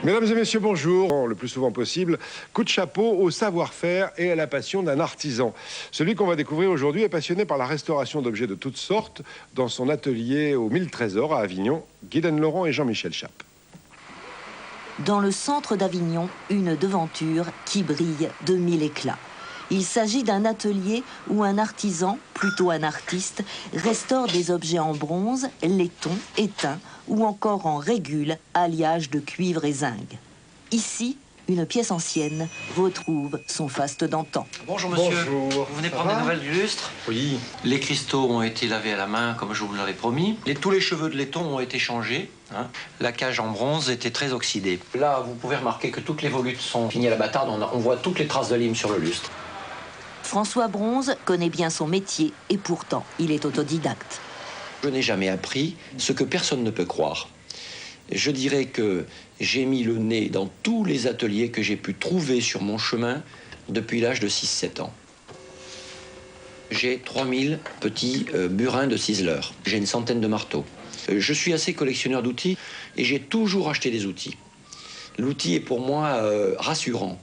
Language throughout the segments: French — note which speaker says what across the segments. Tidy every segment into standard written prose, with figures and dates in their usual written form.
Speaker 1: Mesdames et messieurs, bonjour. Le plus souvent possible, coup de chapeau au savoir-faire et à la passion d'un artisan. Celui qu'on va découvrir aujourd'hui est passionné par la restauration d'objets de toutes sortes dans son atelier au 1000 Trésors à Avignon. Guylaine Laurent et Jean-Michel Chappe.
Speaker 2: Dans le centre d'Avignon, une devanture qui brille de mille éclats. Il s'agit d'un atelier où un artisan, plutôt un artiste, restaure des objets en bronze, laiton, étain ou encore en régule, alliage de cuivre et zinc. Ici, une pièce ancienne retrouve son faste d'antan.
Speaker 3: Bonjour monsieur,
Speaker 1: Bonjour.
Speaker 3: Vous venez prendre des nouvelles du lustre?
Speaker 1: Oui.
Speaker 3: Les cristaux ont été lavés à la main comme je vous l'avais promis. Tous les cheveux de laiton ont été changés. La cage en bronze était très oxydée. Là, vous pouvez remarquer que toutes les volutes sont finies à la bâtarde. On voit toutes les traces de lime sur le lustre.
Speaker 2: François Bronze connaît bien son métier et pourtant, il est autodidacte.
Speaker 3: Je n'ai jamais appris ce que personne ne peut croire. Je dirais que j'ai mis le nez dans tous les ateliers que j'ai pu trouver sur mon chemin depuis l'âge de 6-7 ans. J'ai 3000 petits burins de ciseleurs. J'ai une centaine de marteaux. Je suis assez collectionneur d'outils et j'ai toujours acheté des outils. L'outil est pour moi rassurant.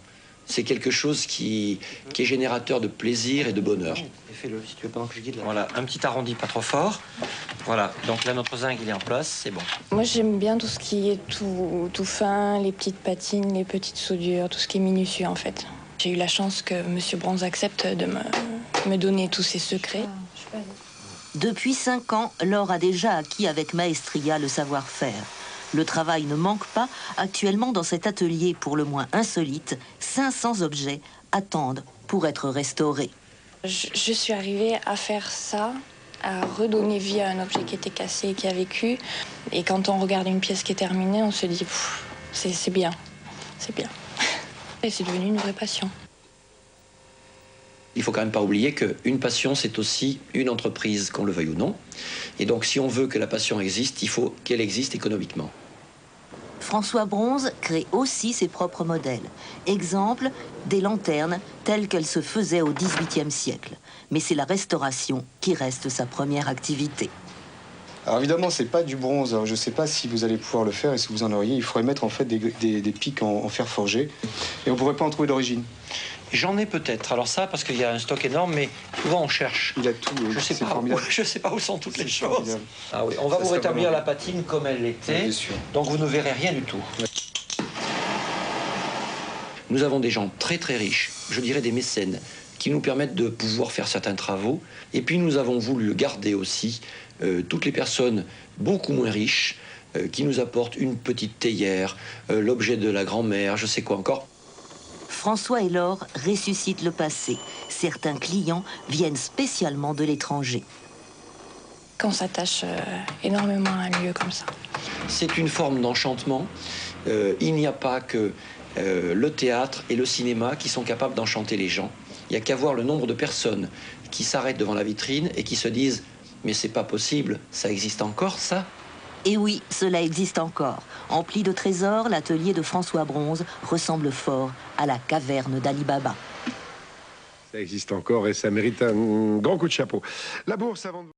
Speaker 3: C'est quelque chose qui est générateur de plaisir et de bonheur. Fais-le si tu veux pendant que je guide. Voilà, un petit arrondi pas trop fort. Voilà, donc là notre zinc il est en place, c'est bon.
Speaker 4: Moi j'aime bien tout ce qui est tout fin, les petites patines, les petites soudures, tout ce qui est minutieux en fait. J'ai eu la chance que M. Bronze accepte de me donner tous ses secrets.
Speaker 2: Depuis 5 ans, Laure a déjà acquis avec maestria le savoir-faire. Le travail ne manque pas. Actuellement, dans cet atelier pour le moins insolite, 500 objets attendent pour être restaurés.
Speaker 4: Je suis arrivée à faire ça, à redonner vie à un objet qui était cassé et qui a vécu. Et quand on regarde une pièce qui est terminée, on se dit c'est bien, c'est bien. Et c'est devenu une vraie passion.
Speaker 3: Il ne faut quand même pas oublier qu'une passion, c'est aussi une entreprise, qu'on le veuille ou non. Et donc, si on veut que la passion existe, il faut qu'elle existe économiquement.
Speaker 2: François Bronze crée aussi ses propres modèles. Exemple, des lanternes telles qu'elles se faisaient au XVIIIe siècle. Mais c'est la restauration qui reste sa première activité.
Speaker 5: Alors évidemment, c'est pas du bronze. Alors, je ne sais pas si vous allez pouvoir le faire et si vous en auriez. Il faudrait mettre en fait des pics en fer forgé. Et on ne pourrait pas en trouver d'origine.
Speaker 3: J'en ai peut-être. Alors ça, parce qu'il y a un stock énorme, mais souvent on cherche.
Speaker 5: Il a tout.
Speaker 3: Je sais pas où sont toutes les choses.
Speaker 5: Formidable.
Speaker 3: Ah oui, on va vous rétablir la patine comme elle l'était.
Speaker 5: Bien sûr.
Speaker 3: Donc vous ne verrez rien du tout. Ouais. Nous avons des gens très très riches, je dirais des mécènes, qui nous permettent de pouvoir faire certains travaux. Et puis nous avons voulu garder aussi toutes les personnes beaucoup moins riches qui nous apportent une petite théière, l'objet de la grand-mère, je sais quoi encore.
Speaker 2: François et Laure ressuscitent le passé. Certains clients viennent spécialement de l'étranger.
Speaker 4: Qu'on s'attache énormément à un lieu comme ça.
Speaker 3: C'est une forme d'enchantement. Il n'y a pas que le théâtre et le cinéma qui sont capables d'enchanter les gens. Il n'y a qu'à voir le nombre de personnes qui s'arrêtent devant la vitrine et qui se disent « mais c'est pas possible, ça existe encore ça ?»
Speaker 2: Et oui, cela existe encore. Empli de trésors, l'atelier de François Bronze ressemble fort à la caverne d'Ali Baba.
Speaker 1: Ça existe encore et ça mérite un grand coup de chapeau. La bourse avant de...